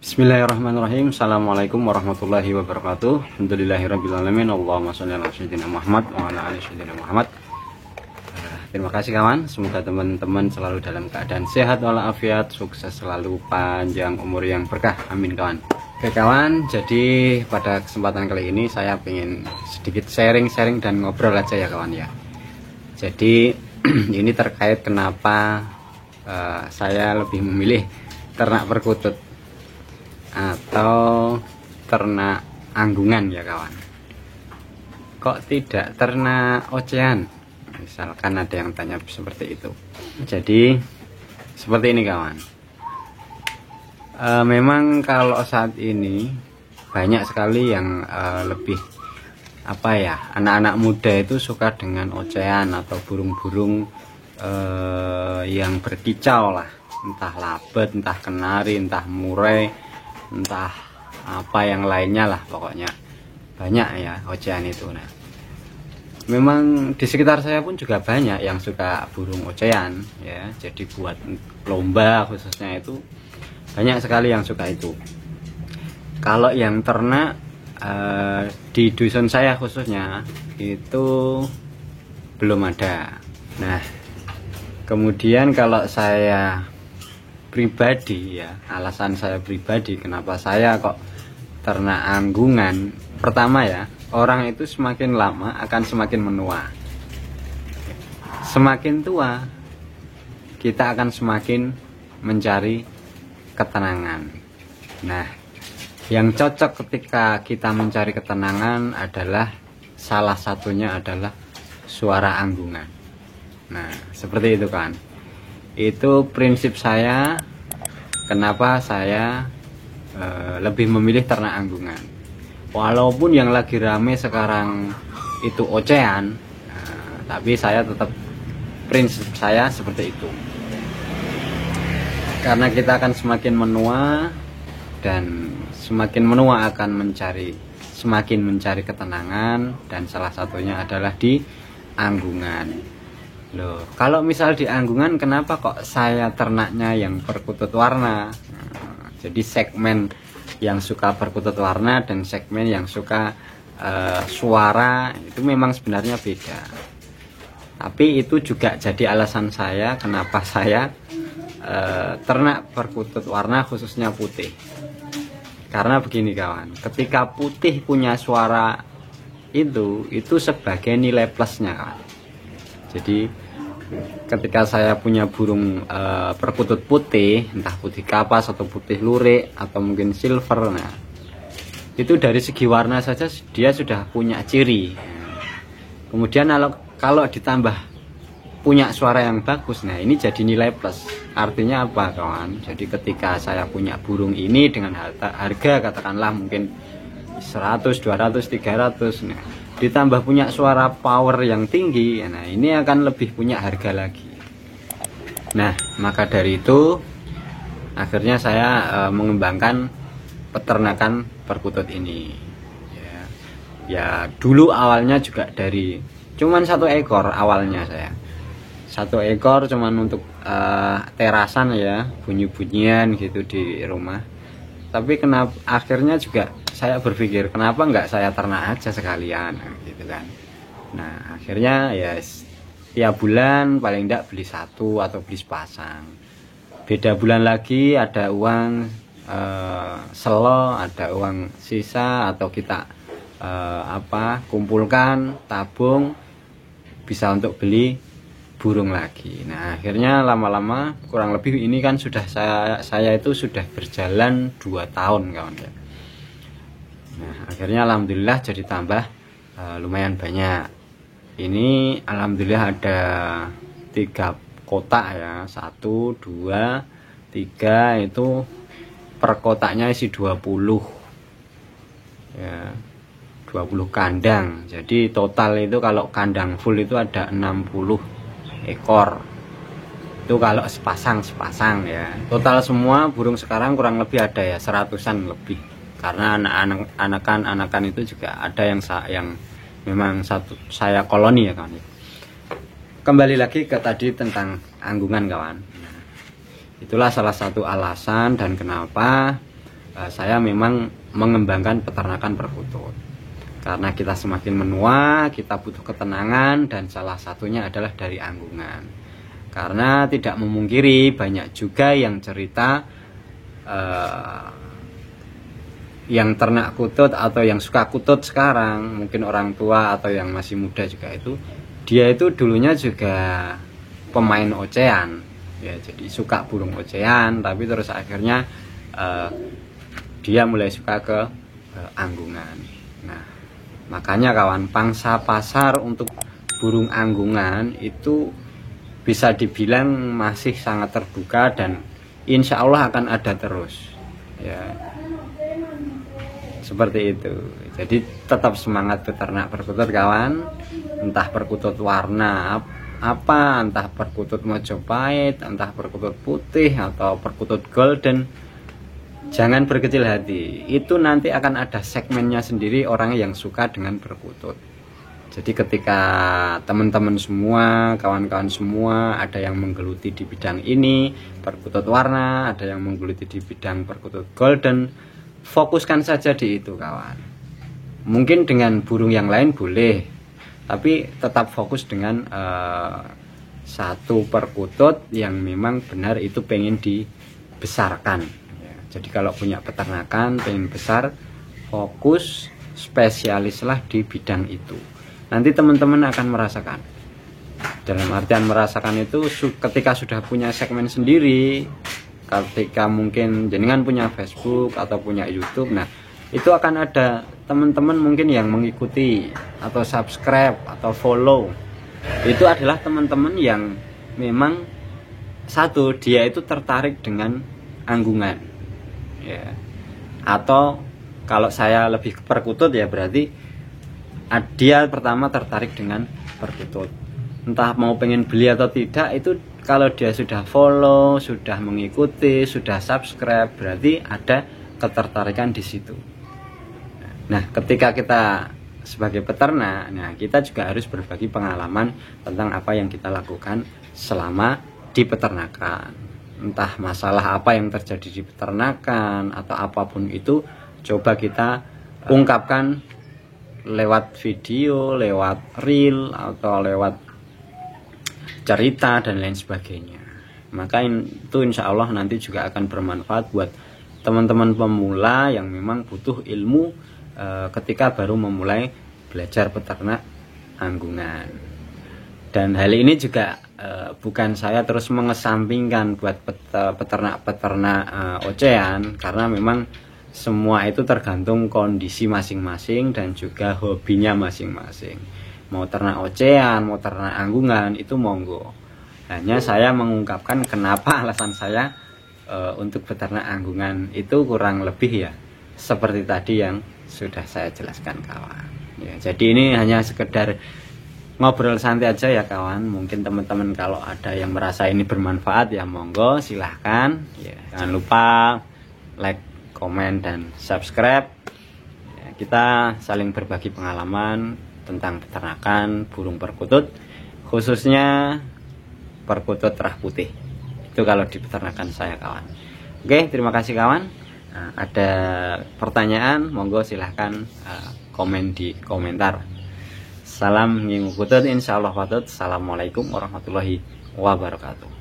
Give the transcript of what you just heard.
Bismillahirrahmanirrahim. Assalamualaikum warahmatullahi wabarakatuh. Alhamdulillahirrabbilalamin. Allahumma sholli ala sayyidina Muhammad wa ala ali sayyidina Muhammad. Terima kasih kawan. Semoga teman-teman selalu dalam keadaan sehat walafiat, sukses selalu, panjang umur yang berkah. Amin kawan. Oke kawan, jadi pada kesempatan kali ini saya ingin sedikit sharing dan ngobrol aja ya kawan ya. Jadi ini terkait kenapa saya lebih memilih ternak perkutut atau ternak anggungan ya kawan. Kok tidak ternak ocehan? Misalkan ada yang tanya seperti itu. Jadi seperti ini kawan. Memang kalau saat ini banyak sekali yang lebih apa ya, anak-anak muda itu suka dengan ocehan atau burung-burung yang berkicau lah, entah labet, entah kenari, entah murai, entah apa yang lainnya lah, pokoknya banyak ya ocehan itu. Nah, memang di sekitar saya pun juga banyak yang suka burung ocehan ya, jadi buat lomba khususnya itu banyak sekali yang suka itu. Kalau yang ternak di dusun saya khususnya itu belum ada. Nah, kemudian kalau saya pribadi ya, alasan saya pribadi kenapa saya kok ternak anggungan, pertama ya, orang itu semakin lama akan semakin menua. Semakin tua kita akan semakin mencari ketenangan. Nah, yang cocok ketika kita mencari ketenangan adalah salah satunya adalah suara anggungan. Nah, seperti itu kan. Itu prinsip saya kenapa saya lebih memilih ternak anggungan. Walaupun yang lagi rame sekarang itu ocehan, tapi saya tetap prinsip saya seperti itu. Karena kita akan semakin menua, dan semakin menua akan semakin mencari ketenangan, dan salah satunya adalah di anggungan. Loh, kalau misal di anggungan kenapa kok saya ternaknya yang perkutut warna? Jadi segmen yang suka perkutut warna dan segmen yang suka suara itu memang sebenarnya beda. Tapi itu juga jadi alasan saya kenapa saya ternak perkutut warna khususnya putih. Karena begini kawan, ketika putih punya suara itu sebagai nilai plusnya kawan. Jadi ketika saya punya burung perkutut putih, entah putih kapas atau putih lurik atau mungkin silver, nah itu dari segi warna saja dia sudah punya ciri. Kemudian kalau ditambah punya suara yang bagus, nah ini jadi nilai plus. Artinya apa kawan? Jadi ketika saya punya burung ini dengan harga katakanlah mungkin 100, 200, 300, nah ditambah punya suara power yang tinggi, nah ini akan lebih punya harga lagi. Nah, maka dari itu akhirnya saya mengembangkan peternakan perkutut ini ya, dulu awalnya juga dari cuman 1 ekor awalnya saya. 1 ekor cuman untuk terasan ya, bunyi-bunyian gitu di rumah. Tapi kenapa akhirnya juga saya berpikir kenapa nggak saya ternak aja sekalian gitu kan. Nah, akhirnya ya tiap bulan paling tidak beli 1 atau beli sepasang. Beda bulan lagi ada uang selo, ada uang sisa, atau kita kumpulkan, tabung, bisa untuk beli burung lagi. Nah, akhirnya lama-lama kurang lebih ini kan sudah saya itu sudah berjalan 2 tahun kawan ya. Nah, akhirnya alhamdulillah jadi tambah lumayan banyak. Ini alhamdulillah ada 3 kotak ya, 1, 2, 3, itu per kotaknya isi 20 ya, 20 kandang. Jadi total itu kalau kandang full itu ada 60 ekor. Itu kalau sepasang ya. Total semua burung sekarang kurang lebih ada ya 100-an lebih. Karena anakan itu juga ada yang memang saya koloni ya kawan. Kembali lagi ke tadi tentang anggungan kawan. Itulah salah satu alasan dan kenapa saya memang mengembangkan peternakan perkutut. Karena kita semakin menua, kita butuh ketenangan, dan salah satunya adalah dari anggungan. Karena tidak memungkiri banyak juga yang cerita yang ternak kutut atau yang suka kutut sekarang, mungkin orang tua atau yang masih muda juga itu, dia itu dulunya juga pemain ocehan, ya, jadi suka burung ocehan, tapi terus akhirnya dia mulai suka ke anggungan. Nah, makanya kawan, pangsa pasar untuk burung anggungan itu bisa dibilang masih sangat terbuka dan insya Allah akan ada terus, ya, seperti itu. Jadi tetap semangat beternak perkutut kawan, entah perkutut warna apa, entah perkutut Mojopahit, entah perkutut putih atau perkutut golden. Jangan berkecil hati, itu nanti akan ada segmennya sendiri orang yang suka dengan perkutut. Jadi ketika teman-teman semua, kawan-kawan semua ada yang menggeluti di bidang ini, perkutut warna, ada yang menggeluti di bidang perkutut golden, fokuskan saja di itu kawan. Mungkin dengan burung yang lain boleh, tapi tetap fokus dengan satu perkutut yang memang benar itu pengen dibesarkan. Jadi kalau punya peternakan pengen besar, fokus spesialislah di bidang itu. Nanti teman-teman akan merasakan. Dalam artian merasakan itu ketika sudah punya segmen sendiri, ketika mungkin jenengan punya Facebook atau punya YouTube, nah itu akan ada teman-teman mungkin yang mengikuti atau subscribe atau follow. Itu adalah teman-teman yang memang satu, dia itu tertarik dengan anggungan, ya. Atau kalau saya lebih ke perkutut, ya berarti dia pertama tertarik dengan perkutut. Entah mau pengen beli atau tidak, itu kalau dia sudah follow, sudah mengikuti, sudah subscribe, berarti ada ketertarikan di situ. Nah, ketika kita sebagai peternak, nah kita juga harus berbagi pengalaman tentang apa yang kita lakukan selama di peternakan. Entah masalah apa yang terjadi di peternakan atau apapun itu, coba kita ungkapkan lewat video, lewat reel, atau lewat cerita dan lain sebagainya. Maka itu insya Allah nanti juga akan bermanfaat buat teman-teman pemula yang memang butuh ilmu ketika baru memulai belajar peternak anggungan. Dan hal ini juga bukan saya terus mengesampingkan buat peternak-peternak ocehan, karena memang semua itu tergantung kondisi masing-masing dan juga hobinya masing-masing. Mau ternak ocehan, mau ternak anggungan, itu monggo. Hanya saya mengungkapkan kenapa alasan saya untuk peternak anggungan itu kurang lebih ya seperti tadi yang sudah saya jelaskan kawan. Ya, jadi ini hanya sekedar ngobrol santai aja ya kawan. Mungkin teman-teman kalau ada yang merasa ini bermanfaat ya monggo silahkan. Ya, jangan lupa like, komen, dan subscribe. Ya, kita saling berbagi pengalaman tentang peternakan burung perkutut, khususnya perkutut rah putih. Itu kalau di peternakan saya kawan. Oke, terima kasih kawan. Nah, ada pertanyaan monggo silahkan komen di komentar. Salam ngingukutut, insyaallah patut. Assalamualaikum warahmatullahi wabarakatuh.